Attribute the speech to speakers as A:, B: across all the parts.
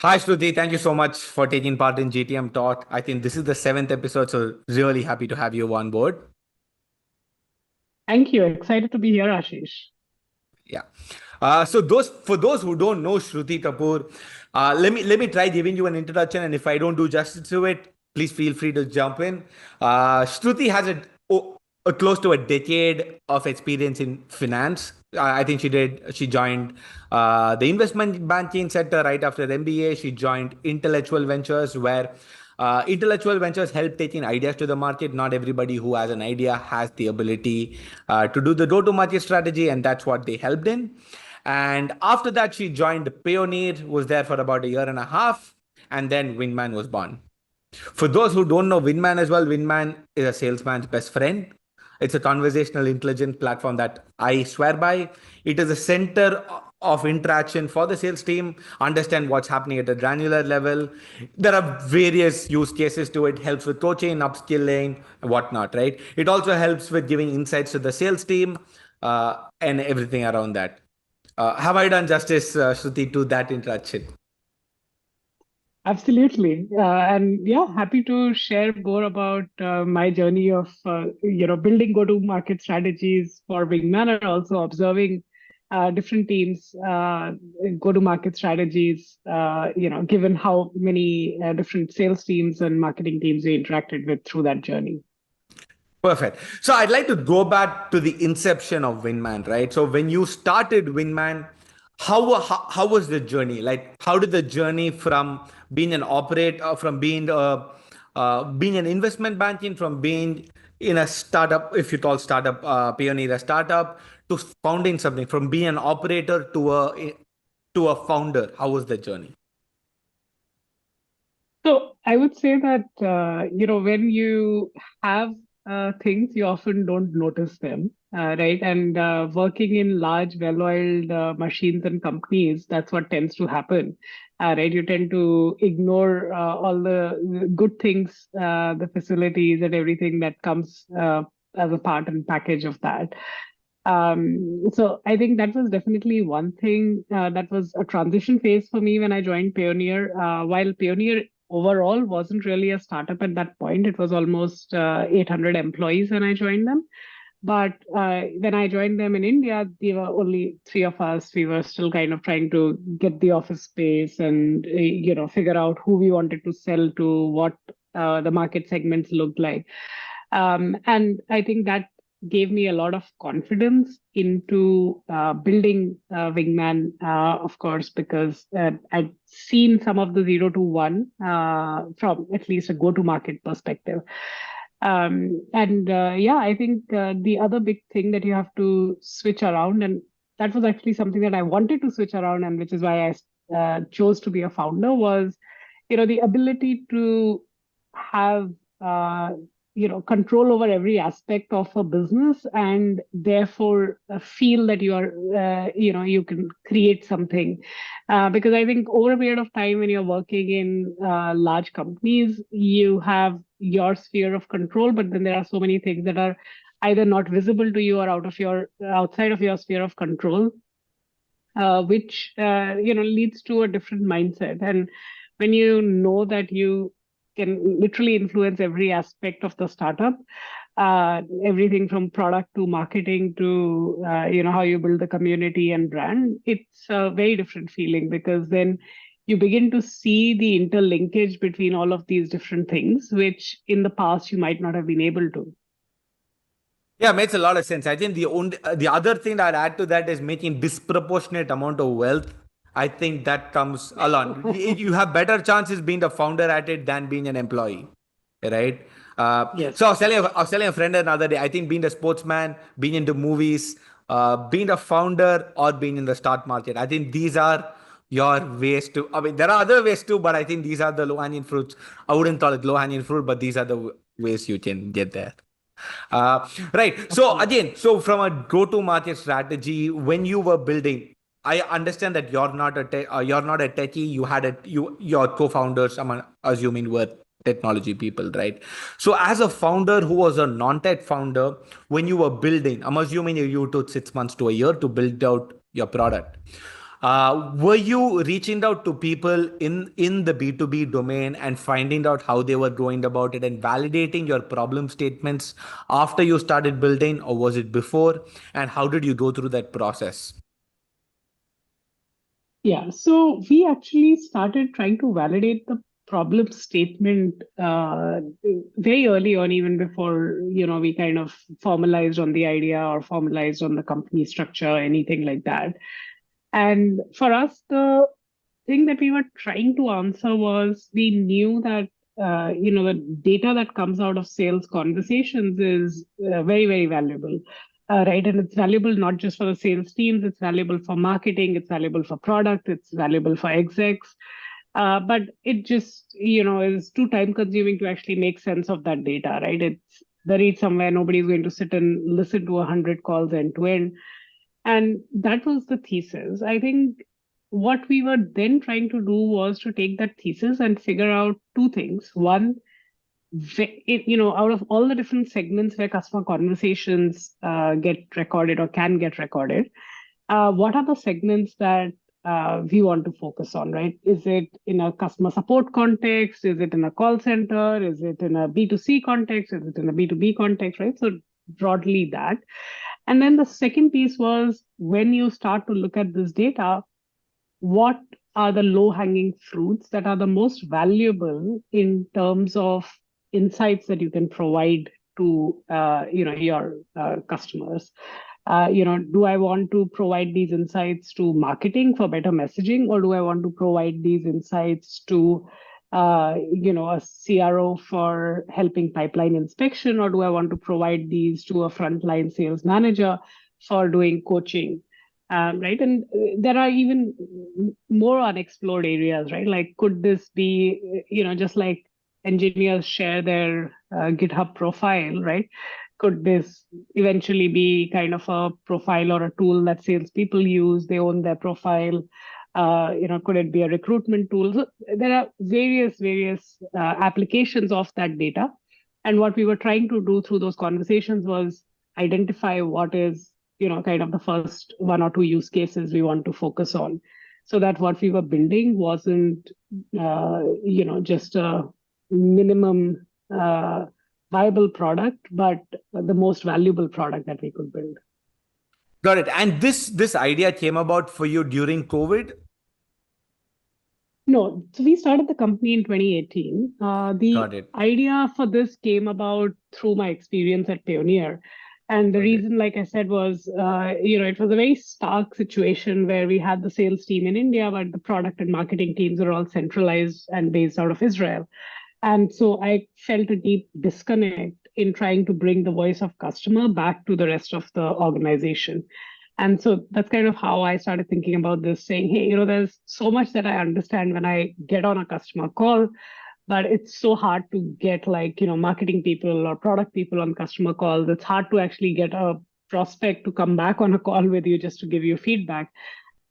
A: Hi, Shruthi. Thank you so much for taking part in GTM Talk. I think this is the seventh episode, so really happy to have you on board.
B: Thank you. Excited to be here, Ashish.
A: Yeah. For those who don't know Shruthi Kapoor, let me try giving you an introduction, and if I don't do justice to it, please feel free to jump in. Shruthi has a close to a decade of experience in finance. I think she joined the investment banking sector right after MBA. She joined Intellectual Ventures, where intellectual ventures help taking ideas to the market. Not everybody who has an idea has the ability to do the go-to-market strategy, and that's what they helped in. And after that, she joined Pioneer, was there for about a year and a half, and then Wingman was born. For those who don't know Wingman as well, Wingman is a salesman's best friend. It's a conversational intelligence platform that I swear by. It is a center of interaction for the sales team, understand what's happening at a granular level. There are various use cases to it, helps with coaching, upskilling, and whatnot, right? It also helps with giving insights to the sales team and everything around that. Have I done justice, Shruti, to that introduction?
B: Absolutely. And yeah, happy to share more about my journey of, building go-to-market strategies for Wingman and also observing different teams, go-to-market strategies, given how many different sales teams and marketing teams we interacted with through that journey.
A: Perfect. So I'd like to go back to the inception of Wingman, right? So when you started Wingman, how was the journey? Like, how did the journey from being an operator, from being an investment banking, from being in a startup, if you call startup pioneer a startup, to founding something, from being an operator to a founder? How was the journey?
B: So I would say that when you have things, you often don't notice them, right? And working in large, well-oiled machines and companies, that's what tends to happen, right? You tend to ignore all the good things, the facilities, and everything that comes as a part and package of that. So I think that was definitely one thing that was a transition phase for me when I joined Pioneer. While Pioneer overall wasn't really a startup at that point, it was almost 800 employees when I joined them. But when I joined them in India, there were only three of us. We were still kind of trying to get the office space and figure out who we wanted to sell to, what the market segments looked like. And I think that gave me a lot of confidence into building Wingman, of course, because I'd seen some of the 0 to 1 from at least a go-to-market perspective. And yeah, I think the other big thing that you have to switch around, and that was actually something that I wanted to switch around, and which is why I chose to be a founder, was the ability to have control over every aspect of a business, and therefore feel that you are you can create something, because I think over a period of time when you're working in large companies, you have your sphere of control, but then there are so many things that are either not visible to you or outside of your sphere of control, which leads to a different mindset. And when you know that you can literally influence every aspect of the startup, everything from product to marketing to how you build the community and brand, it's a very different feeling, because then you begin to see the interlinkage between all of these different things, which in the past you might not have been able to.
A: Yeah, makes a lot of sense. I think the other thing that I'd add to that is making disproportionate amount of wealth. I think that comes along. You have better chances being the founder at it than being an employee, right? So
B: Yes.
A: I was telling a friend another day. I think being a sportsman, being into movies, being a founder, or being in the stock market. I think these are your ways to. I mean, there are other ways too, but I think these are the low hanging fruits. I wouldn't call it low hanging fruit, but these are the ways you can get there. Right. So
B: Absolutely.
A: again, so from a go-to-market strategy, when you were building, I understand that you're not a techie. Your co-founders, I'm assuming, were technology people, right? So as a founder who was a non-tech founder, when you were building, I'm assuming you took 6 months to a year to build out your product. Were you reaching out to people in the B2B domain and finding out how they were going about it and validating your problem statements after you started building, or was it before? And how did you go through that process?
B: Yeah, so we actually started trying to validate the problem statement very early on, even before we kind of formalized on the idea or formalized on the company structure, anything like that. And for us, the thing that we were trying to answer was we knew that the data that comes out of sales conversations is very, very valuable. Right. And it's valuable not just for the sales teams, it's valuable for marketing, it's valuable for product, it's valuable for execs. But it just, is too time consuming to actually make sense of that data, right? It's buried somewhere. Nobody's going to sit and listen to 100 calls end to end. And that was the thesis. I think what we were then trying to do was to take that thesis and figure out two things. One, out of all the different segments where customer conversations get recorded or can get recorded, what are the segments that we want to focus on, right? Is it in a customer support context? Is it in a call center? Is it in a B2C context? Is it in a B2B context, right? So broadly that. And then the second piece was when you start to look at this data, what are the low hanging fruits that are the most valuable in terms of insights that you can provide to your customers. Do I want to provide these insights to marketing for better messaging, or do I want to provide these insights to a CRO for helping pipeline inspection, or do I want to provide these to a frontline sales manager for doing coaching? Right. And there are even more unexplored areas, right? Like, could this be, just like engineers share their GitHub profile, right? Could this eventually be kind of a profile or a tool that salespeople use? They own their profile. Could it be a recruitment tool? So there are various applications of that data. And what we were trying to do through those conversations was identify what is kind of the first one or two use cases we want to focus on, so that what we were building wasn't, just a minimum viable product, but the most valuable product that we could build.
A: Got it. And this idea came about for you during COVID?
B: No, so we started the company in 2018. The
A: Got it.
B: idea for this came about through my experience at Payoneer. And the
A: Got it.
B: reason, like I said, was, it was a very stark situation where we had the sales team in India, but the product and marketing teams are all centralized and based out of Israel. And so I felt a deep disconnect in trying to bring the voice of customer back to the rest of the organization. And so that's kind of how I started thinking about this, saying, hey, there's so much that I understand when I get on a customer call, but it's so hard to get marketing people or product people on customer calls. It's hard to actually get a prospect to come back on a call with you just to give you feedback.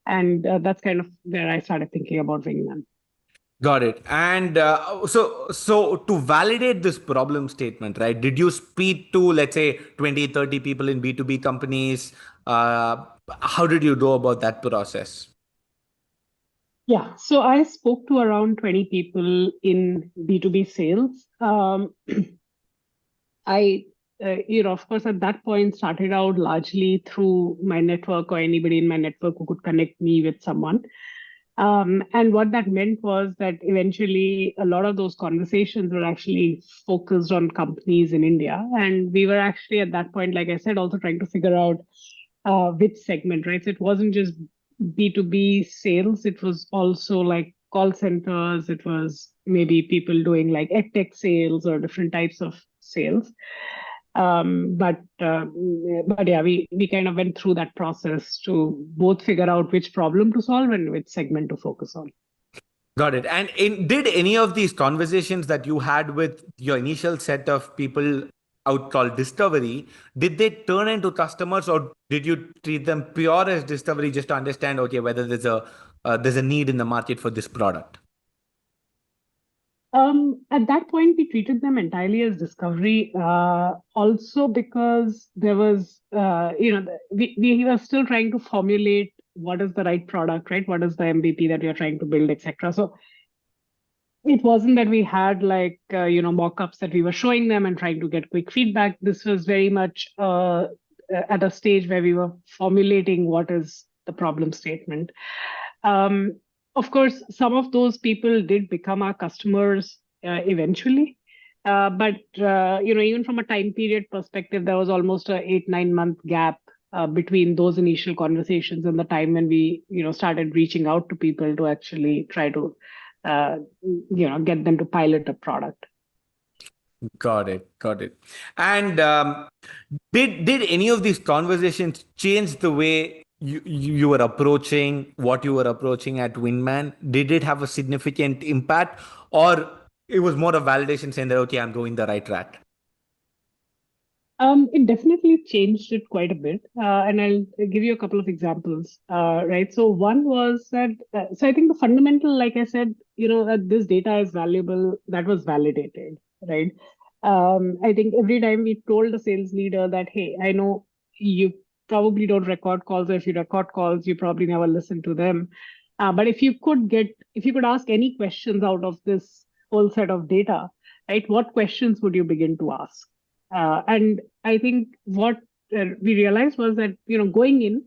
B: And that's kind of where I started thinking about Wingman.
A: Got it. And so to validate this problem statement, right, did you speak to, let's say, 20, 30 people in B2B companies? How did you go about that process?
B: Yeah, so I spoke to around 20 people in B2B sales. I, of course, at that point started out largely through my network or anybody in my network who could connect me with someone. And what that meant was that eventually a lot of those conversations were actually focused on companies in India. And we were actually at that point, like I said, also trying to figure out which segment, right? So it wasn't just B2B sales, it was also like call centers, it was maybe people doing like edtech sales or different types of sales. But yeah, we kind of went through that process to both figure out which problem to solve and which segment to focus on.
A: Got it. And did any of these conversations that you had with your initial set of people out called discovery, did they turn into customers, or did you treat them pure as discovery just to understand, okay, whether there's a need in the market for this product?
B: At that point, we treated them entirely as discovery, also because there was, we were still trying to formulate what is the right product, right? What is the MVP that you're trying to build, etc. So it wasn't that we had like mock-ups that we were showing them and trying to get quick feedback. This was very much at a stage where we were formulating what is the problem statement. um, of course, some of those people did become our customers eventually. But even from a time period perspective, there was almost a 8-9 month gap between those initial conversations and the time when we started reaching out to people to actually try to get them to pilot a product.
A: Got it. Got it. And did any of these conversations change the way you were approaching what you were approaching at Wingman? Did it have a significant impact, or it was more of validation saying that okay, I'm going the right track?
B: It definitely changed it quite a bit, and I'll give you a couple of examples. Right. So one was that. So I think the fundamental, like I said, that this data is valuable. That was validated, right? I think every time we told the sales leader that, hey, I know you probably don't record calls, or if you record calls, you probably never listen to them. But if you could ask any questions out of this whole set of data, right? What questions would you begin to ask? And I think what we realized was that, going in,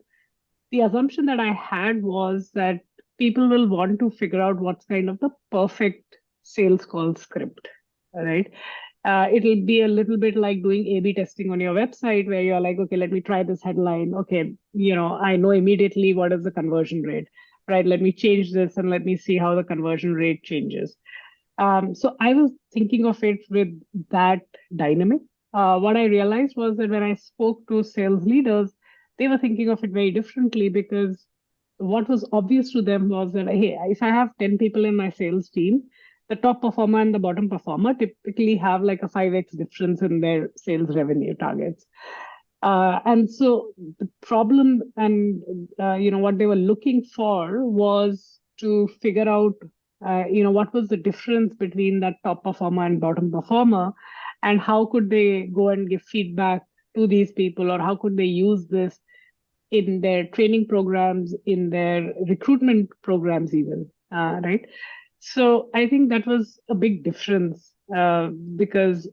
B: the assumption that I had was that people will want to figure out what's kind of the perfect sales call script, right? It'll be a little bit like doing A/B testing on your website where you're like, okay, let me try this headline. Okay, I know immediately what is the conversion rate, right? Let me change this and let me see how the conversion rate changes. So I was thinking of it with that dynamic. What I realized was that when I spoke to sales leaders, they were thinking of it very differently, because what was obvious to them was that, hey, if I have 10 people in my sales team, the top performer and the bottom performer typically have like a 5x difference in their sales revenue targets. And so the problem and what they were looking for was to figure out what was the difference between that top performer and bottom performer, and how could they go and give feedback to these people, or how could they use this in their training programs, in their recruitment programs even, right? So I think that was a big difference, because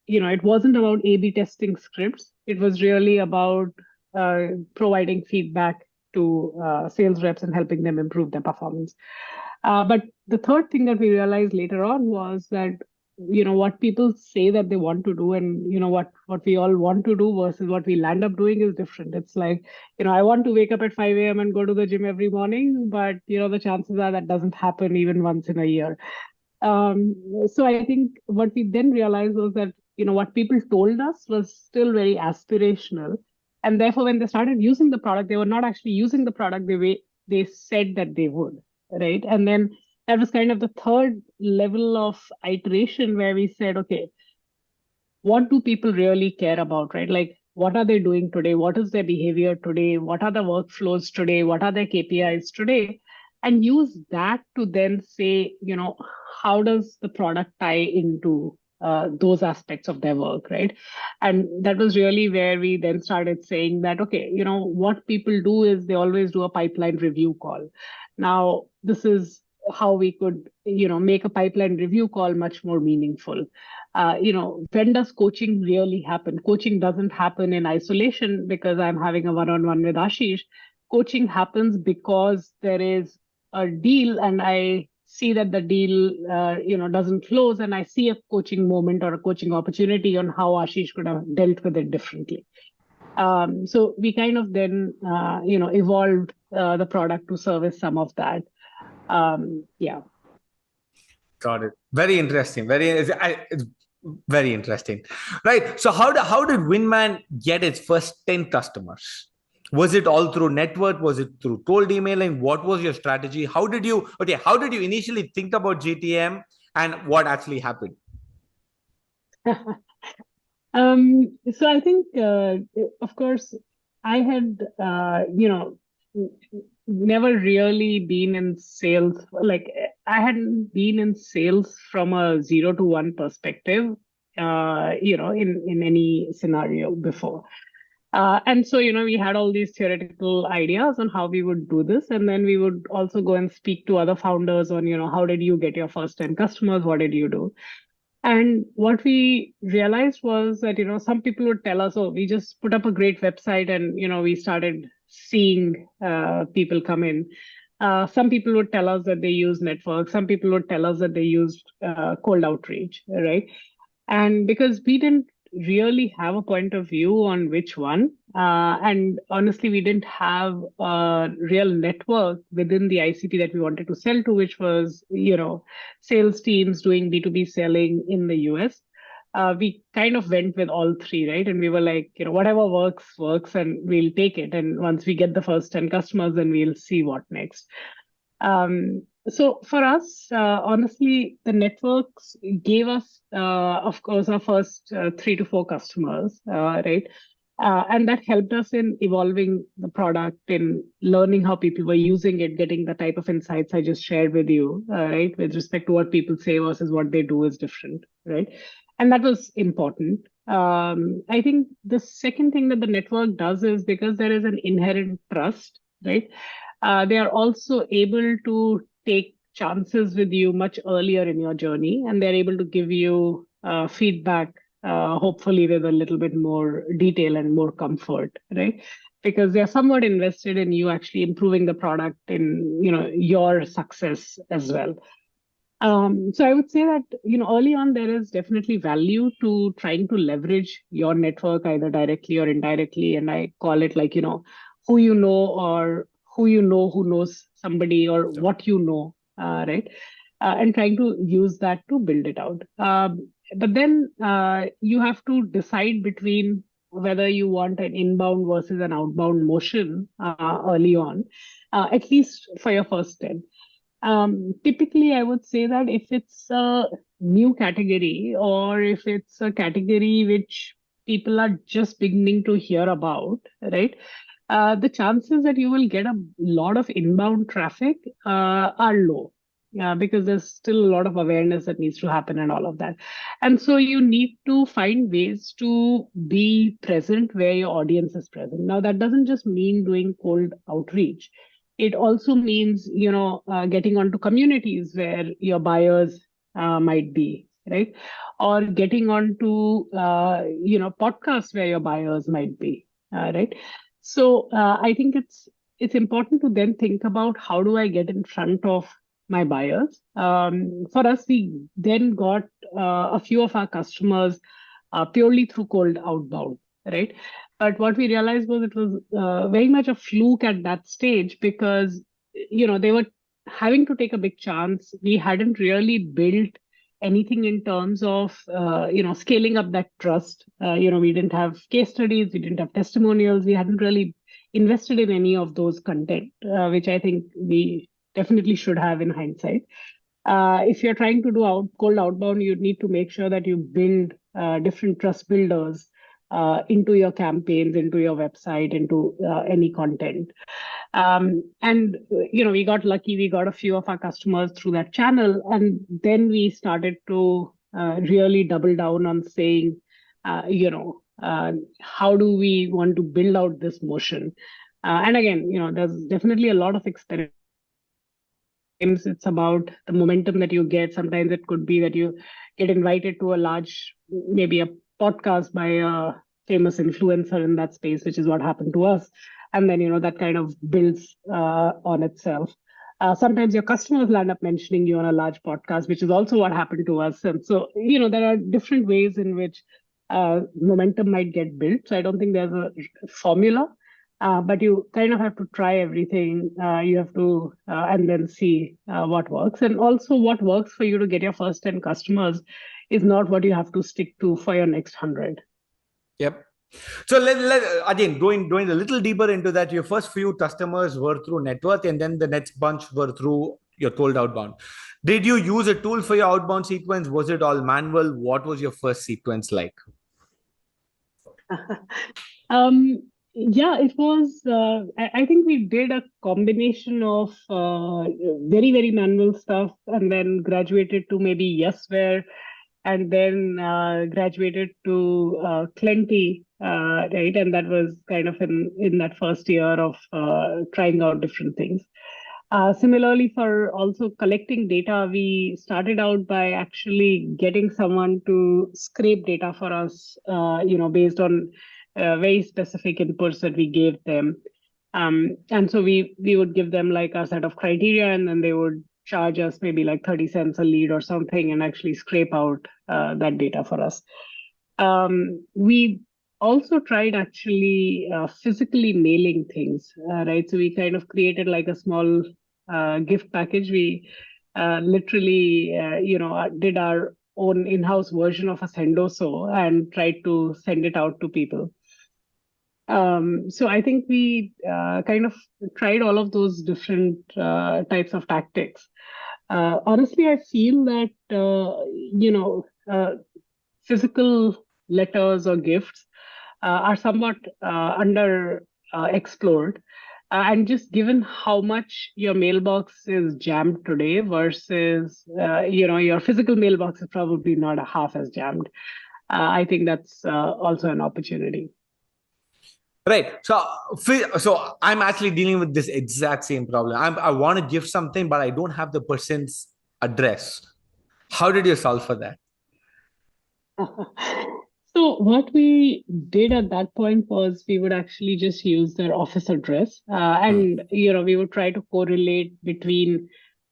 B: it wasn't about A/B testing scripts. It was really about providing feedback to sales reps and helping them improve their performance. But the third thing that we realized later on was that what people say that they want to do, and what we all want to do versus what we'll end up doing is different. It's like, I want to wake up at 5 a.m. and go to the gym every morning, but the chances are that doesn't happen even once in a year. So I think what we then realized was that what people told us was still very aspirational, and therefore when they started using the product, they were not actually using the product the way they said that they would, right? And then that was kind of the third level of iteration where we said, okay, what do people really care about, right? Like, what are they doing today? What is their behavior today? What are the workflows today? What are their KPIs today? And use that to then say, how does the product tie into those aspects of their work, right? And that was really where we then started saying that, okay, what people do is they always do a pipeline review call. Now, this is how we could, make a pipeline review call much more meaningful. When does coaching really happen? Coaching doesn't happen in isolation because I'm having a one-on-one with Ashish. Coaching happens because there is a deal and I see that the deal, doesn't close, and I see a coaching moment or a coaching opportunity on how Ashish could have dealt with it differently. So we kind of then, evolved the product to service some of that. Yeah.
A: Got it. Very interesting. It's very interesting. Right. So how did Wingman get its first 10 customers? Was it all through network? Was it through cold emailing? What was your strategy? How did you initially think about GTM, and what actually happened?
B: So I think, of course, I had, never really been in sales. Like, I hadn't been in sales from a 0 to 1 perspective, in any scenario before. And so, we had all these theoretical ideas on how we would do this. And then we would also go and speak to other founders on, how did you get your first 10 customers? What did you do? And what we realized was that, some people would tell us, oh, we just put up a great website and, we started seeing people come in. Some people would tell us that they use network. Some people would tell us that they used cold outreach, right? And because we didn't really have a point of view on which one, and honestly, we didn't have a real network within the ICP that we wanted to sell to, which was, sales teams doing B2B selling in the US. We kind of went with all three, right? And we were like, whatever works, works, and we'll take it. And once we get the first 10 customers, then we'll see what next. So for us, honestly, the networks gave us, of course, our first 3 to 4 customers, right? And that helped us in evolving the product, in learning how people were using it, getting the type of insights I just shared with you, right? With respect to what people say versus what they do is different, right? And that was important. I think the second thing that the network does is because there is an inherent trust, right? They are also able to take chances with you much earlier in your journey, and they're able to give you feedback, hopefully with a little bit more detail and more comfort, right? Because they're somewhat invested in you actually improving the product in your success as well. So I would say that early on there is definitely value to trying to leverage your network either directly or indirectly, and I call it like who you know or who knows somebody or what you know, right? And trying to use that to build it out. But then you have to decide between whether you want an inbound versus an outbound motion early on, at least for your first 10. Typically, I would say that if it's a new category or if it's a category which people are just beginning to hear about, right? The chances that you will get a lot of inbound traffic are low. Because there's still a lot of awareness that needs to happen and all of that. And so you need to find ways to be present where your audience is present. Now, that doesn't just mean doing cold outreach. It also means, getting onto communities where your buyers might be, right? Or getting onto, podcasts where your buyers might be, right? So I think it's important to then think about how do I get in front of my buyers. For us, we then got a few of our customers purely through cold outbound, right? But what we realized was it was very much a fluke at that stage because, they were having to take a big chance. We hadn't really built anything in terms of, scaling up that trust. We didn't have case studies, we didn't have testimonials, we hadn't really invested in any of those content, which I think we definitely should have in hindsight. If you're trying to do cold outbound, you need to make sure that you build different trust builders into your campaigns, into your website, into any content. And we got lucky. We got a few of our customers through that channel, and then we started to really double down on saying, how do we want to build out this motion? And again, there's definitely a lot of experiments. It's about the momentum that you get. Sometimes it could be that you get invited to a large, maybe a podcast by a famous influencer in that space, which is what happened to us. And then, that kind of builds on itself. Sometimes your customers land up mentioning you on a large podcast, which is also what happened to us. And so, there are different ways in which momentum might get built. So I don't think there's a formula. But you kind of have to try everything. You have to, and then see what works. And also, what works for you to get your first 10 customers is not what you have to stick to for your next 100.
A: Yep. So again, going a little deeper into that, your first few customers were through network, and then the next bunch were through your cold outbound. Did you use a tool for your outbound sequence? Was it all manual? What was your first sequence like?
B: Yeah, it was. I think we did a combination of very, very manual stuff and then graduated to maybe Yesware and then graduated to Plenty right? And that was kind of in that first year of trying out different things. Similarly, for also collecting data, we started out by actually getting someone to scrape data for us, based on very specific inputs that we gave them. And so we would give them like a set of criteria, and then they would charge us maybe like 30 cents a lead or something and actually scrape out that data for us. We also tried actually physically mailing things, right? So we kind of created like a small gift package. We literally, did our own in-house version of a Sendoso and tried to send it out to people. So I think we kind of tried all of those different types of tactics. Honestly, I feel that physical letters or gifts are somewhat under explored. And just given how much your mailbox is jammed today versus your physical mailbox is probably not half as jammed. I think that's also an opportunity.
A: Right. So I'm actually dealing with this exact same problem. I want to give something, but I don't have the person's address. How did you solve for that?
B: So what we did at that point was we would actually just use their office address, and we would try to correlate between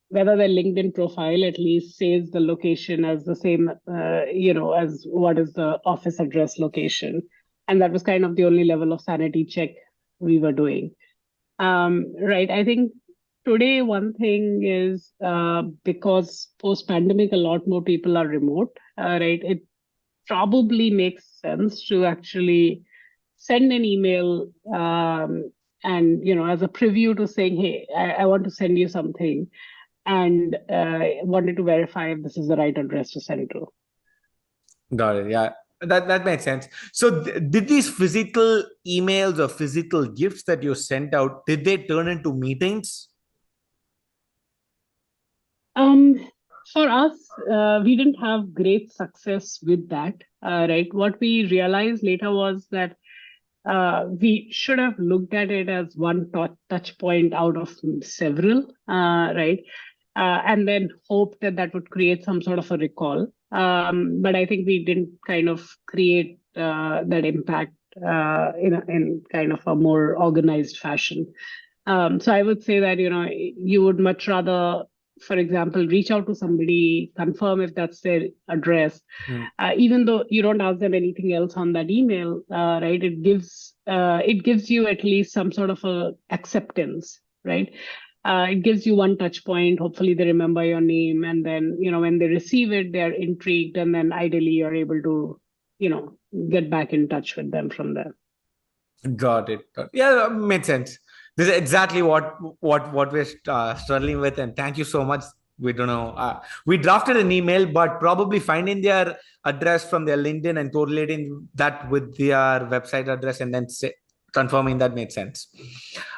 B: whether their LinkedIn profile at least says the location as the same, as what is the office address location, and that was kind of the only level of sanity check we were doing. Right. I think today one thing is because post-pandemic, a lot more people are remote, right? It probably makes sense to actually send an email and as a preview to saying, hey, I want to send you something and wanted to verify if this is the right address to send to.
A: Got it. Yeah, that makes sense. So did these physical emails or physical gifts that you sent out, did they turn into meetings?
B: For us, we didn't have great success with that, right? What we realized later was that we should have looked at it as one touch point out of several, right? And then hoped that that would create some sort of a recall. But I think we didn't kind of create that impact in kind of a more organized fashion. So I would say that you would much rather, for example, reach out to somebody, confirm if that's their address, even though you don't ask them anything else on that email, right? It gives you at least some sort of a acceptance, right? It gives you one touch point. Hopefully, they remember your name, and then when they receive it, they're intrigued, and then ideally, you're able to get back in touch with them from there.
A: Got it. Yeah, that made sense. This is exactly what we're struggling with, and thank you so much. We don't know. We drafted an email, but probably finding their address from their LinkedIn and correlating that with their website address, and then confirming that made sense.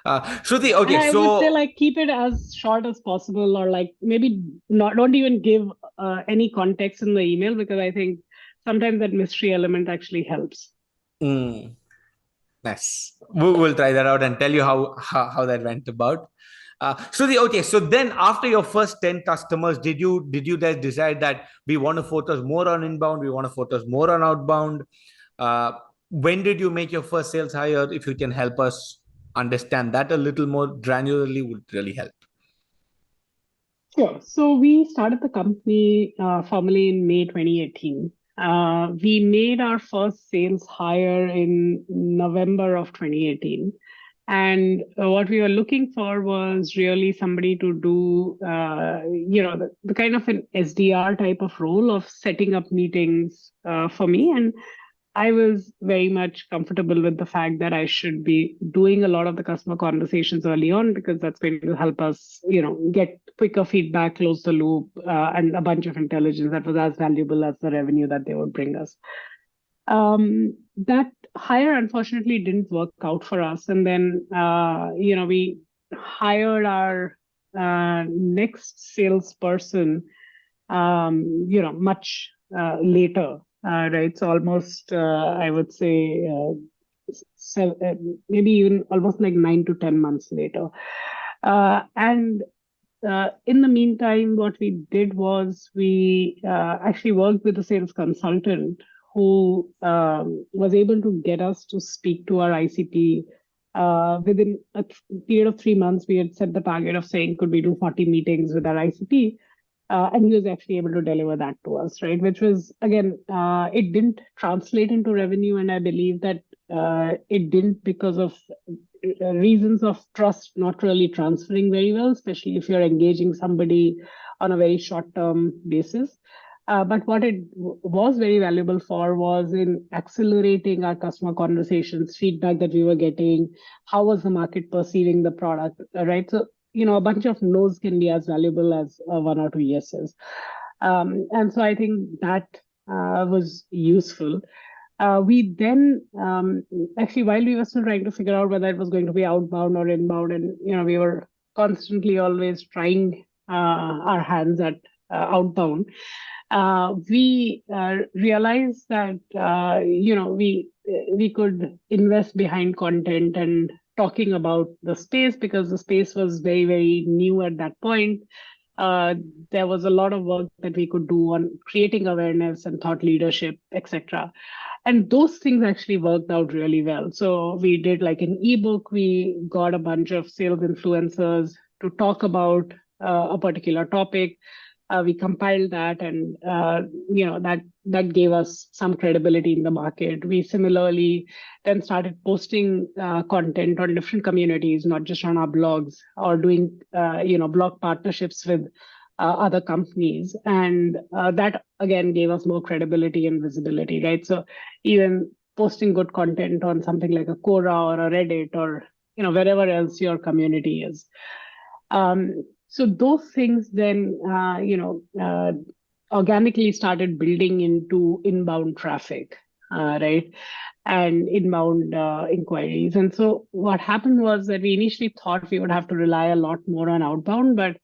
A: Shruthi, okay,
B: and I would say like keep it as short as possible, or like maybe don't even give any context in the email, because I think sometimes that mystery element actually helps.
A: Nice. We'll try that out and tell you how that went about. So then after your first 10 customers, did you guys decide that we want to focus more on inbound, we want to focus more on outbound? When did you make your first sales hire? If you can help us understand that a little more granularly, would really help.
B: Sure. So we started the company formally in May 2018. We made our first sales hire in November of 2018. And what we were looking for was really somebody to do, the kind of an SDR type of role of setting up meetings for me. And I was very much comfortable with the fact that I should be doing a lot of the customer conversations early on, because that's going to help us, get quicker feedback, close the loop, and a bunch of intelligence that was as valuable as the revenue that they would bring us. That hire unfortunately didn't work out for us, and then we hired our next salesperson, much later. right? So almost, I would say, maybe even almost like 9 to 10 months later. And in the meantime, what we did was we actually worked with a sales consultant who was able to get us to speak to our ICP. Within a period of 3 months, we had set the target of saying, could we do 40 meetings with our ICP? And he was actually able to deliver that to us, right? Which was, again, it didn't translate into revenue. And I believe that it didn't because of reasons of trust not really transferring very well, especially if you're engaging somebody on a very short term basis. But what it was very valuable for was in accelerating our customer conversations, feedback that we were getting, how was the market perceiving the product, right? So, a bunch of no's can be as valuable as one or two yeses. And so I think that was useful. We then actually, while we were still trying to figure out whether it was going to be outbound or inbound, and we were constantly always trying our hands at outbound. We realized that we could invest behind content and talking about the space, because the space was very, very new at that point. There was a lot of work that we could do on creating awareness and thought leadership, etc. And those things actually worked out really well. So we did like an ebook. We got a bunch of sales influencers to talk about a particular topic. We compiled that, and that gave us some credibility in the market. We similarly then started posting content on different communities, not just on our blogs, or doing blog partnerships with other companies, and that again gave us more credibility and visibility, right? So even posting good content on something like a Quora or a Reddit or wherever else your community is. So those things then, organically started building into inbound traffic, right? And inbound inquiries. And so what happened was that we initially thought we would have to rely a lot more on outbound, but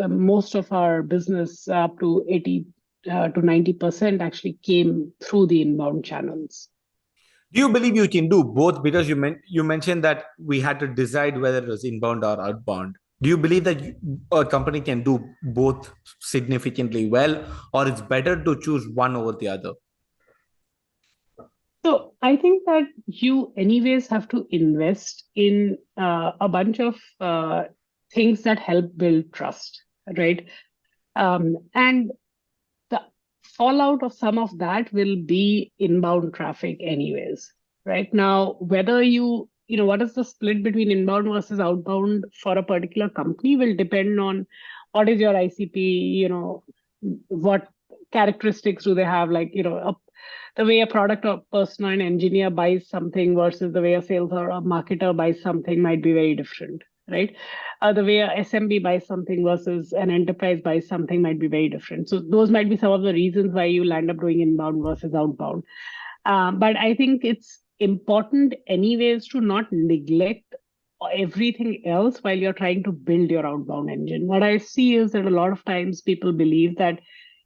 B: most of our business, up to 80 to 90%, actually came through the inbound channels.
A: Do you believe you can do both? Because you mentioned that we had to decide whether it was inbound or outbound. Do you believe that a company can do both significantly well, or it's better to choose one over the other?
B: So I think that you anyways have to invest in a bunch of things that help build trust, right? And the fallout of some of that will be inbound traffic anyways, right? Now, whether what is the split between inbound versus outbound for a particular company will depend on what is your ICP, what characteristics do they have, like, the way a product or person or an engineer buys something versus the way a sales or a marketer buys something might be very different, right? The way a SMB buys something versus an enterprise buys something might be very different. So those might be some of the reasons why you land up doing inbound versus outbound. But I think it's important anyways to not neglect everything else while you're trying to build your outbound engine. What I see is that a lot of times people believe that,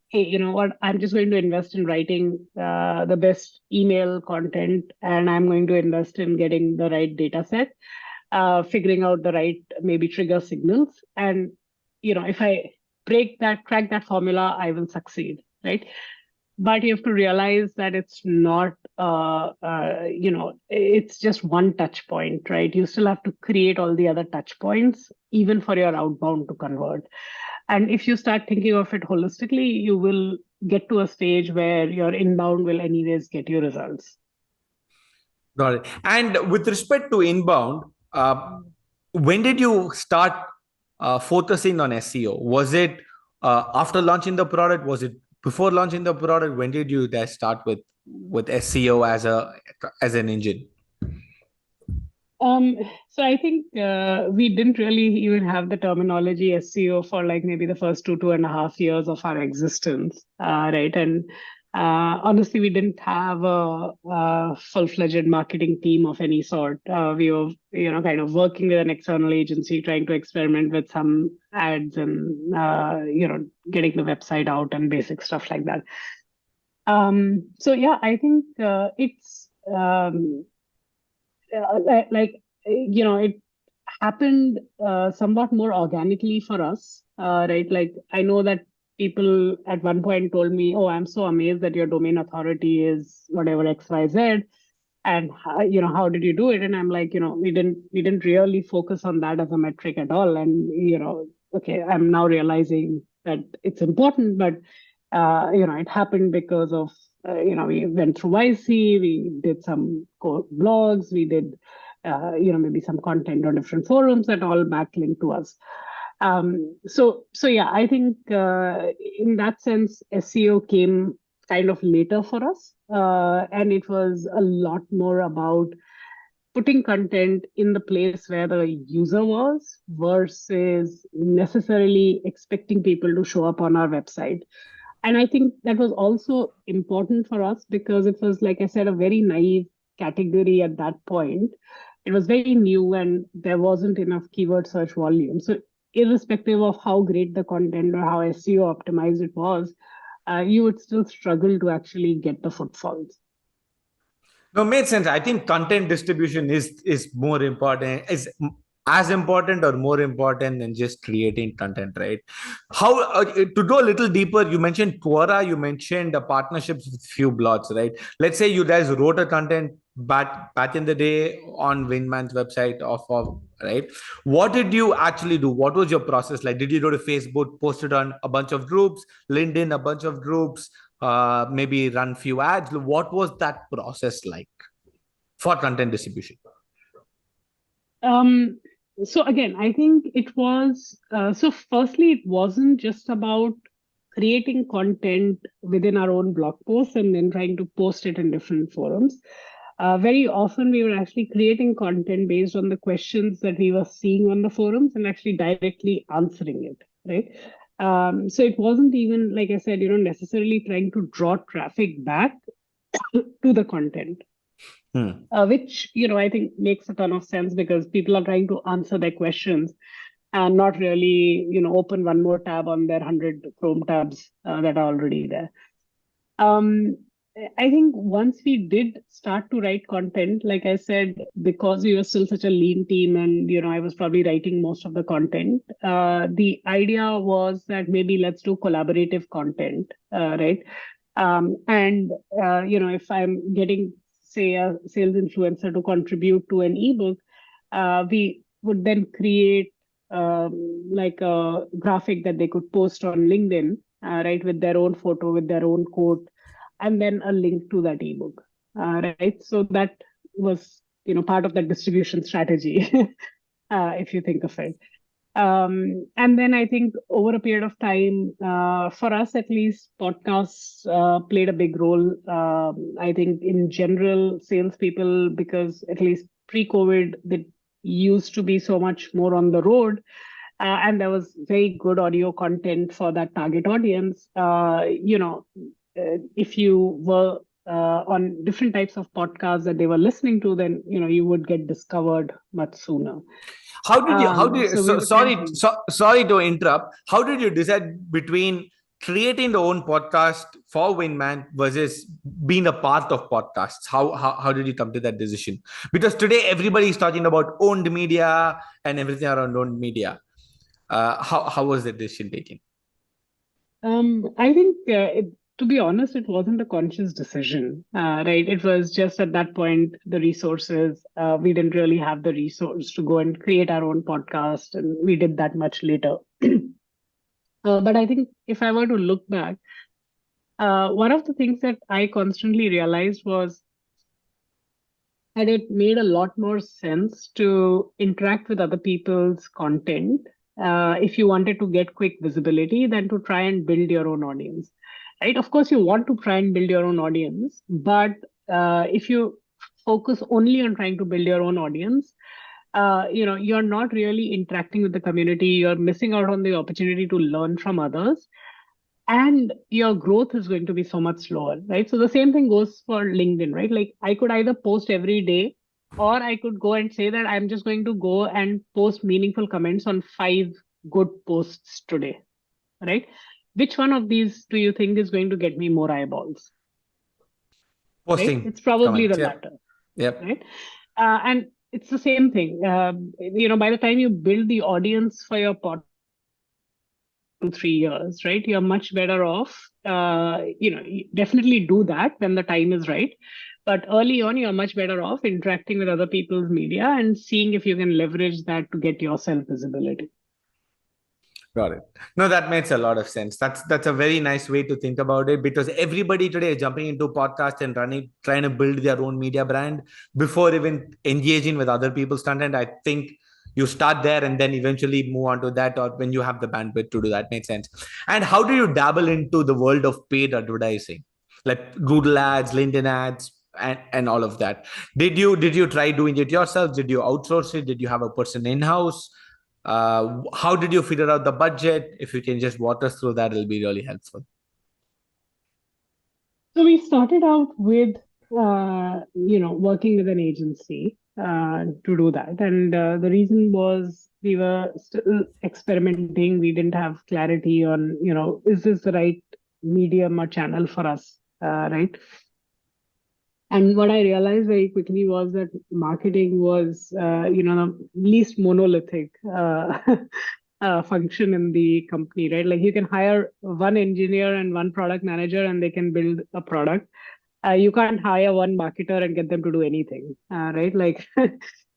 B: hey, you know what, I'm just going to invest in writing the best email content, and I'm going to invest in getting the right data set, figuring out the right maybe trigger signals. And, if I crack that formula, I will succeed, right? But you have to realize that it's not, it's just one touch point, right? You still have to create all the other touch points, even for your outbound to convert. And if you start thinking of it holistically, you will get to a stage where your inbound will anyways get you results.
A: Got it. And with respect to inbound, when did you start focusing on SEO? Was it after launching the product? Was it before launching the product? When did you start with SEO as an engine?
B: So I think we didn't really even have the terminology SEO for like maybe the first 2.5 years of our existence, right? And honestly, we didn't have a full-fledged marketing team of any sort. We were, kind of working with an external agency, trying to experiment with some ads and, getting the website out and basic stuff like that. So yeah, I think it's it happened somewhat more organically for us, right? Like I know that people at one point told me, "Oh, I'm so amazed that your domain authority is whatever XYZ, and how did you do it?" And I'm like, we didn't really focus on that as a metric at all. And okay, I'm now realizing that it's important, but it happened because of we went through YC, we did some blogs, we did maybe some content on different forums that all backlinked to us. So yeah, I think in that sense, SEO came kind of later for us, and it was a lot more about putting content in the place where the user was versus necessarily expecting people to show up on our website. And I think that was also important for us because it was, like I said, a very naive category at that point. It was very new and there wasn't enough keyword search volume. So, irrespective of how great the content or how SEO optimized it was, you would still struggle to actually get the footfalls.
A: No, made sense. I think content distribution is more important, is as important or more important than just creating content, right? How to go a little deeper, you mentioned Quora, you mentioned partnerships with few blogs, right? Let's say you guys wrote a content back in the day on Wingman's website of right. What did you actually do? What was your process like? Did you go to Facebook, post it on a bunch of groups, LinkedIn, a bunch of groups, maybe run few ads? What was that process like for content distribution?
B: Um, so again, I think it was so firstly, it wasn't just about creating content within our own blog posts and then trying to post it in different forums. Very often, we were actually creating content based on the questions that we were seeing on the forums and actually directly answering it, right? So it wasn't even, like I said, necessarily trying to draw traffic back to the content. Which I think makes a ton of sense because people are trying to answer their questions and not really open one more tab on their 100 Chrome tabs that are already there. um, I think once we did start to write content, like I said, because we were still such a lean team and I was probably writing most of the content, the idea was that maybe let's do collaborative content, right? And if I'm getting, say, a sales influencer to contribute to an ebook, we would then create like a graphic that they could post on LinkedIn, right, with their own photo, with their own quote, and then a link to that ebook, right? So that was part of that distribution strategy, if you think of it. And then I think over a period of time, for us at least, podcasts played a big role. I think in general, salespeople, because at least pre-COVID, they used to be so much more on the road, and there was very good audio content for that target audience. If you were on different types of podcasts that they were listening to, then you would get discovered much sooner. So we would
A: Sorry to interrupt. How did you decide between creating the own podcast for Wingman versus being a part of podcasts? How did you come to that decision? Because today everybody is talking about owned media and everything around owned media. How was the decision taken?
B: I think, to be honest, it wasn't a conscious decision, right? It was just at that point, the resources, we didn't really have the resource to go and create our own podcast, and we did that much later. But I think if I were to look back, one of the things that I constantly realized was that it made a lot more sense to interact with other people's content if you wanted to get quick visibility than to try and build your own audience, right? Of course, you want to try and build your own audience, but if you focus only on trying to build your own audience, you're not really interacting with the community. You're missing out on the opportunity to learn from others, and your growth is going to be so much slower, right? So the same thing goes for LinkedIn, right? Like I could either post every day, or I could go and say that I'm just going to go and post meaningful comments on 5 good posts today, right? Which one of these do you think is going to get me more eyeballs? right?
A: Posting
B: It's probably
A: comments.
B: the
A: Yep.
B: latter,
A: Yep.
B: right? And it's the same thing. By the time you build the audience for your podcast, 2 3 years, right? You're much better off. You definitely do that when the time is right. But early on, you're much better off interacting with other people's media and seeing if you can leverage that to get yourself visibility.
A: Got it. No, that makes a lot of sense. That's a very nice way to think about it, because everybody today is jumping into podcast and trying to build their own media brand before even engaging with other people's content. I think you start there and then eventually move on to that, or when you have the bandwidth to do that. Makes sense. And how do you dabble into the world of paid advertising, like Google ads, LinkedIn ads, and all of that? Did you try doing it yourself? Did you outsource it? Did you have a person in house? How did you figure out the budget? If you can just walk us through that, it'll be really helpful.
B: So we started out with, working with an agency to do that. And the reason was we were still experimenting. We didn't have clarity on, is this the right medium or channel for us, right? And what I realized very quickly was that marketing was, the least monolithic function in the company, right? Like you can hire one engineer and one product manager, and they can build a product. You can't hire one marketer and get them to do anything, right? Like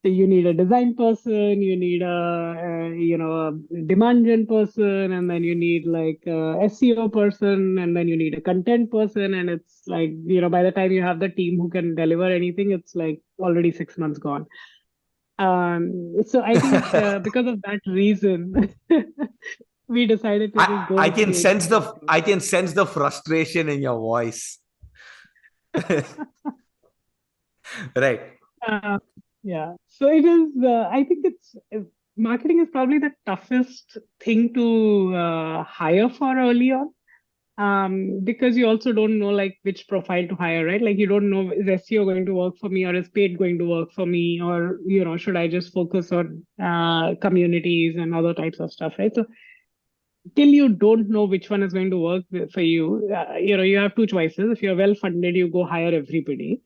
B: you need a design person, you need a demand gen person, and then you need like a SEO person, and then you need a content person, and it's like, by the time you have the team who can deliver anything, it's like already 6 months gone. So I think because of that reason, we decided to just go
A: I
B: with
A: can
B: the
A: sense
B: agency
A: I
B: approach.
A: can sense the frustration in your voice. Right.
B: Uh, yeah. So it is, I think marketing is probably the toughest thing to hire for early on. Because you also don't know like which profile to hire, right? Like you don't know, is SEO going to work for me, or is paid going to work for me, or, should I just focus on communities and other types of stuff, right? So till you don't know which one is going to work for you, you have two choices. If you're well funded, you go hire everybody.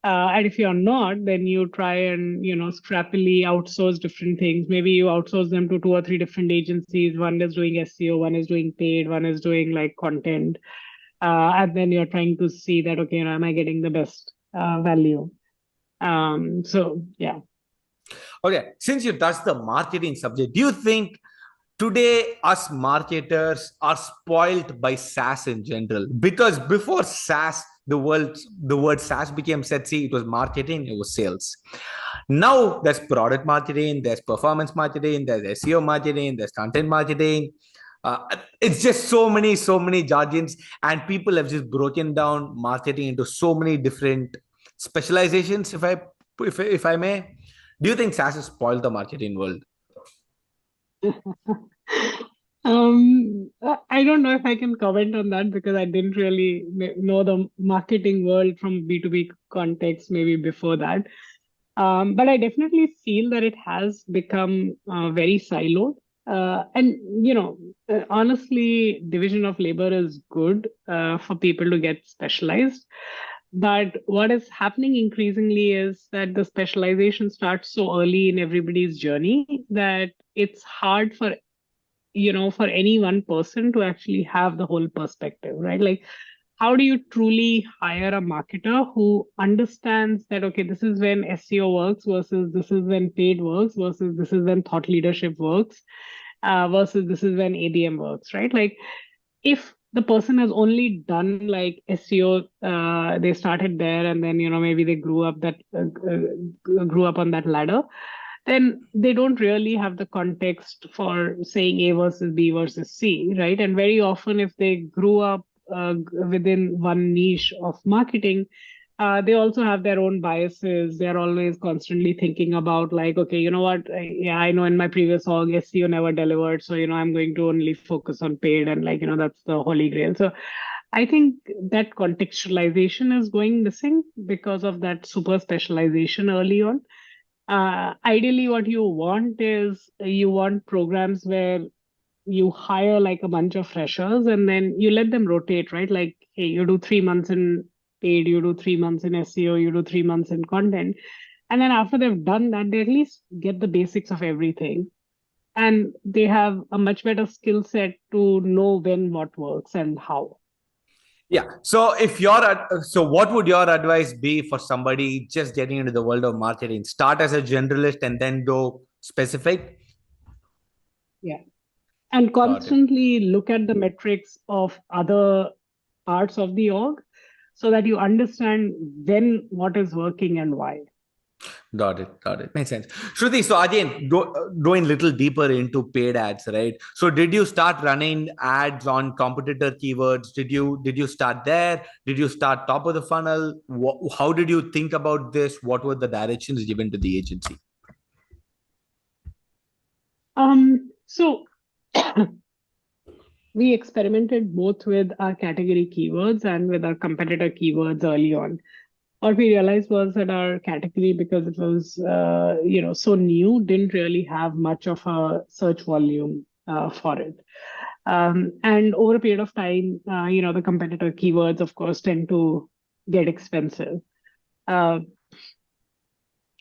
B: And if you're not, then you try and, scrappily outsource different things. Maybe you outsource them to 2 or 3 different agencies. One is doing SEO, one is doing paid, one is doing like content. And then you're trying to see that, okay, am I getting the best value? So yeah.
A: Okay. Since you touched the marketing subject, do you think today us marketers are spoiled by SaaS in general? Because before SaaS, the word SaaS became sexy. It was marketing, it was sales. Now there's product marketing, there's performance marketing, there's SEO marketing, there's content marketing. It's just so many jargons, and people have just broken down marketing into so many different specializations. If I may, do you think SaaS has spoiled the marketing world?
B: I don't know if I can comment on that because I didn't really know the marketing world from B2B context maybe before that. But I definitely feel that it has become very siloed. And, honestly, division of labor is good for people to get specialized. But what is happening increasingly is that the specialization starts so early in everybody's journey that it's hard for any one person to actually have the whole perspective, right? Like, how do you truly hire a marketer who understands that, okay, this is when SEO works versus this is when paid works versus this is when thought leadership works versus this is when ABM works, right? Like, if the person has only done like SEO, they started there and then, maybe they grew up on that ladder, then they don't really have the context for saying A versus B versus C, right? And very often, if they grew up within one niche of marketing, they also have their own biases. They're always constantly thinking about like, okay, you know what? Yeah, I know in my previous org, SEO never delivered, so I'm going to only focus on paid, and like that's the holy grail. So I think that contextualization is going missing because of that super specialization early on. Ideally, what you want is you want programs where you hire like a bunch of freshers and then you let them rotate, right? Like, hey, you do 3 months in paid, you do 3 months in SEO, you do 3 months in content. And then after they've done that, they at least get the basics of everything. And they have a much better skill set to know when what works and how.
A: Yeah. So what would your advice be for somebody just getting into the world of marketing? Start as a generalist and then go specific.
B: Yeah. And
A: Got it.
B: constantly look at the metrics of other parts of the org so that you understand when what is working and why.
A: Got it. Got it. Makes sense. Shruti, so again, going little deeper into paid ads, right? So did you start running ads on competitor keywords? Did you start there? Did you start top of the funnel? How did you think about this? What were the directions given to the agency?
B: So we experimented both with our category keywords and with our competitor keywords early on. What we realized was that our category, because it was so new, didn't really have much of a search volume for it. And over a period of time, the competitor keywords, of course, tend to get expensive. Uh,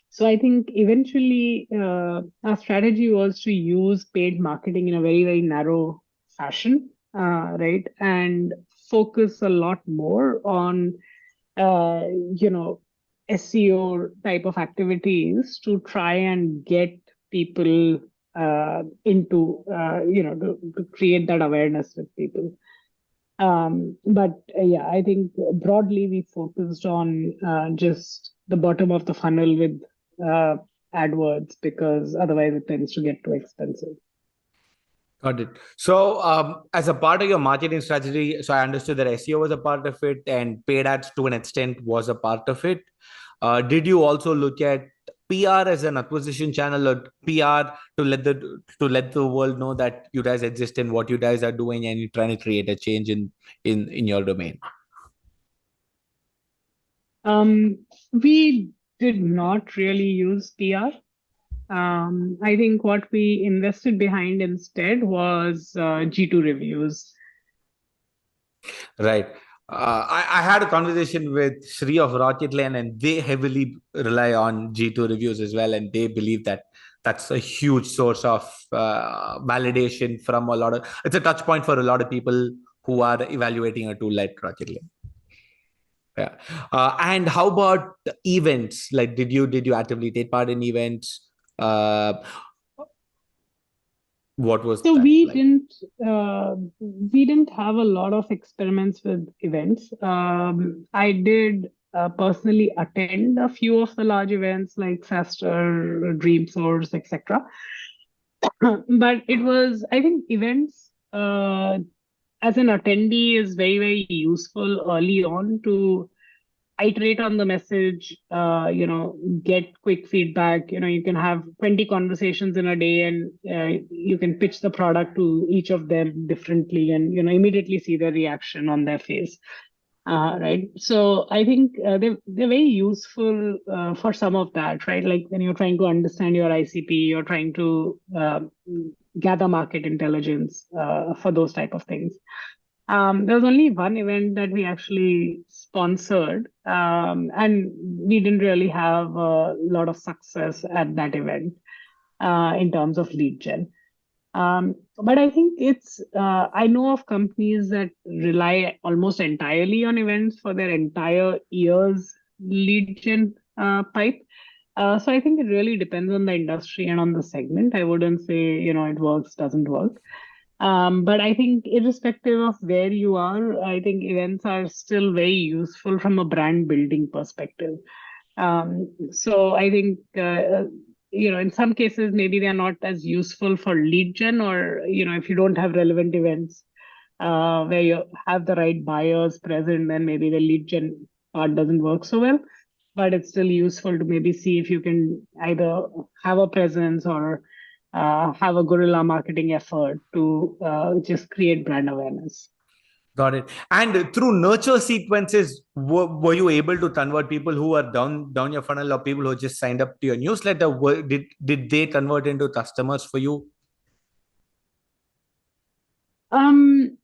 B: so I think eventually our strategy was to use paid marketing in a very, very narrow fashion, right? And focus a lot more on, uh, you know, SEO type of activities to try and get people into, to create that awareness with people. But yeah, I think broadly we focused on just the bottom of the funnel with uh, AdWords because otherwise it tends to get too expensive.
A: Got it. So, as a part of your marketing strategy, so I understood that SEO was a part of it, and paid ads to an extent was a part of it. Did you also look at PR as an acquisition channel, or PR to let the world know that you guys exist and what you guys are doing, and you're trying to create a change in your domain?
B: We did not really use PR. I think what we invested behind instead was G2 reviews.
A: Right. I had a conversation with Shri of Rocketland, and they heavily rely on G2 reviews as well. And they believe that that's a huge source of validation from it's a touch point for a lot of people who are evaluating a tool like Rocketland. Yeah. And how about events? Like, did you actively take part in events? What was
B: So
A: that
B: we
A: like?
B: didn't we didn't have a lot of experiments with events. I did personally attend a few of the large events like Faster, Dreamsource, etc. But it was, I think, events as an attendee is very, very useful early on to iterate on the message, get quick feedback. You can have 20 conversations in a day and you can pitch the product to each of them differently and, immediately see their reaction on their face. Right. So I think they're very useful for some of that, right? Like when you're trying to understand your ICP, you're trying to gather market intelligence for those type of things. There was only one event that we actually sponsored, and we didn't really have a lot of success at that event in terms of lead gen. But I think I know of companies that rely almost entirely on events for their entire year's lead gen pipe. So I think it really depends on the industry and on the segment. I wouldn't say, it works, doesn't work. But I think irrespective of where you are, I think events are still very useful from a brand building perspective. So I think, in some cases, maybe they're not as useful for lead gen or, if you don't have relevant events where you have the right buyers present, then maybe the lead gen part doesn't work so well. But it's still useful to maybe see if you can either have a presence or have a guerrilla marketing effort to just create brand awareness.
A: Got it. And through nurture sequences, were you able to convert people who are down your funnel or people who just signed up to your newsletter? Did they convert into customers for you?
B: Um,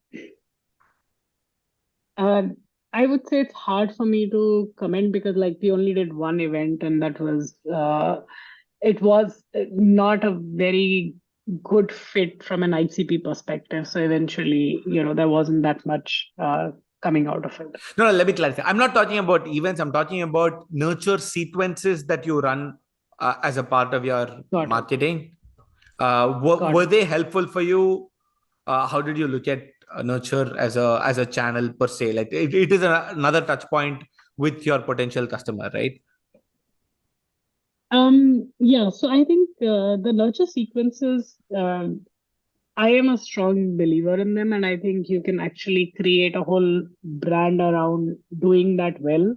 B: uh, I would say it's hard for me to comment because like we only did one event and that was it was not a very good fit from an ICP perspective. So eventually, there wasn't that much coming out of it.
A: No, let me clarify. I'm not talking about events. I'm talking about nurture sequences that you run as a part of your
B: Got it.
A: marketing. Were
B: Got it.
A: they helpful for you? How did you look at nurture as a channel per se? Like it is another touch point with your potential customer, right?
B: Yeah, so I think the nurture sequences, I am a strong believer in them, and I think you can actually create a whole brand around doing that well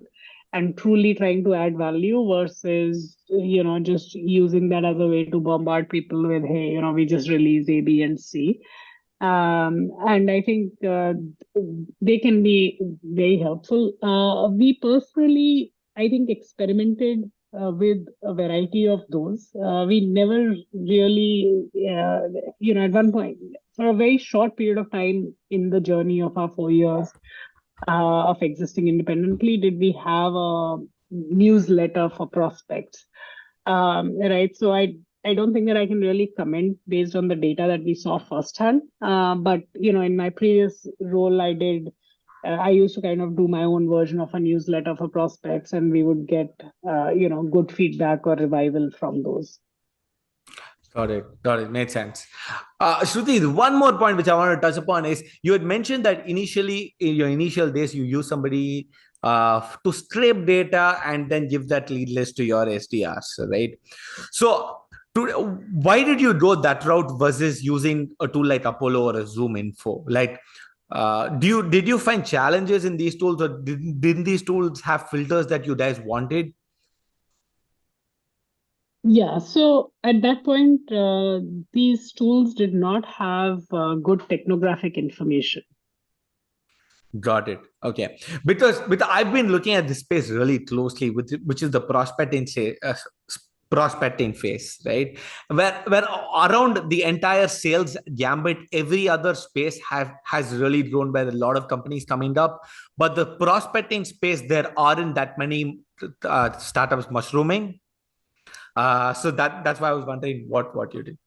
B: and truly trying to add value versus, just using that as a way to bombard people with, hey, we just released A, B, and C. And I think they can be very helpful. We personally, I think, experimented with a variety of those. We never really, at one point, for a very short period of time in the journey of our 4 years of existing independently, did we have a newsletter for prospects. Right. So I don't think that I can really comment based on the data that we saw firsthand. But in my previous role, I used to kind of do my own version of a newsletter for prospects, and we would get good feedback or revival from those.
A: Got it. Got it. Made sense. Shruti, one more point which I want to touch upon is you had mentioned that initially, in your initial days, you use somebody to scrape data and then give that lead list to your SDRs, right? So, why did you go that route versus using a tool like Apollo or a Zoom Info? Like, did you find challenges in these tools, or didn't these tools have filters that you guys wanted?
B: Yeah, so at that point, these tools did not have good technographic information.
A: Got it. Okay. Because I've been looking at this space really closely, which is the prospecting phase, right? Where around the entire sales gambit, every other space has really grown by a lot of companies coming up, but the prospecting space there aren't that many startups mushrooming. So that's why I was wondering what you did.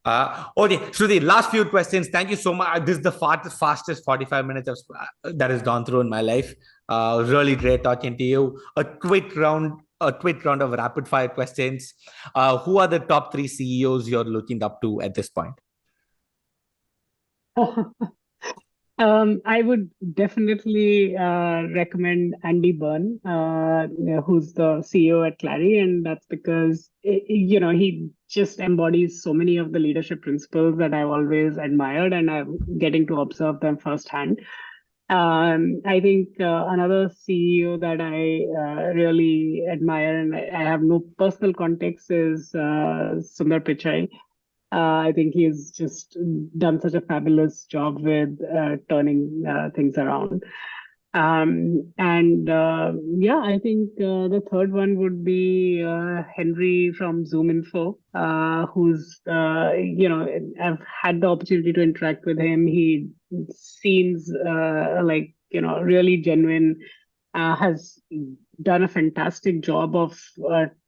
A: Okay, Shruti, last few questions. Thank you so much. This is the fastest 45 minutes that has gone through in my life. Really great talking to you. A quick round of rapid fire questions. Who are the top three CEOs you're looking up to at this point?
B: I would definitely recommend Andy Byrne, who's the CEO at Clary, and that's because he just embodies so many of the leadership principles that I've always admired, and I'm getting to observe them firsthand. I think another CEO that I really admire, and I have no personal context, is Sundar Pichai. I think he's just done such a fabulous job with turning things around. And yeah, I think the third one would be Henry from Zoom Info, who's, I've had the opportunity to interact with him. He seems like, really genuine, has done a fantastic job of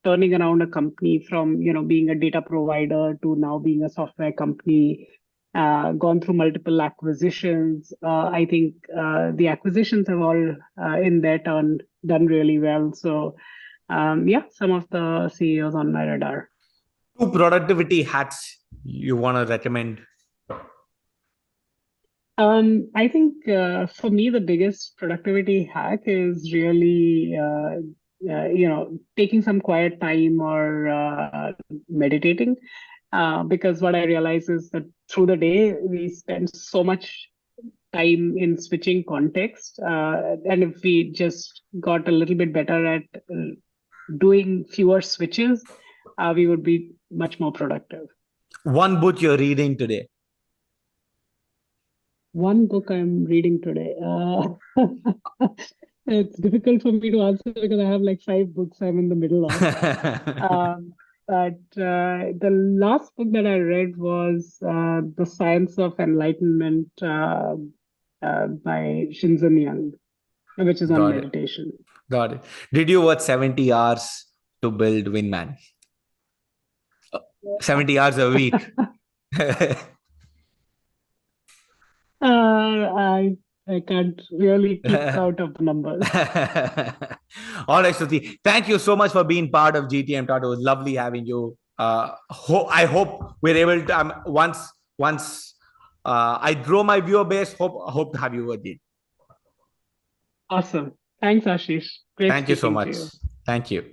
B: turning around a company from, being a data provider to now being a software company, gone through multiple acquisitions. I think the acquisitions have all, in their turn, done really well. So, yeah, some of the CEOs on my radar.
A: Two productivity hacks you want to recommend?
B: I think for me, the biggest productivity hack is really, taking some quiet time or meditating. Because what I realize is that through the day, we spend so much time in switching context. And if we just got a little bit better at doing fewer switches, we would be much more productive.
A: One book you're reading today?
B: One book I'm reading today. It's difficult for me to answer because I have like 5 books I'm in the middle of. But the last book that I read was The Science of Enlightenment by Shinzen Young. which is on
A: Got it.
B: meditation.
A: Got it. Did you work 70 hours to build Wingman? 70 hours a week.
B: I can't really keep count of the numbers.
A: All right, Shruti. Thank you so much for being part of GTM Talk. It was lovely having you. I hope we're able to once I grow my viewer base. Hope to have you again.
B: Awesome. Thanks, Ashish. Great
A: Thank you so
B: speaking to
A: much.
B: you.
A: Thank you.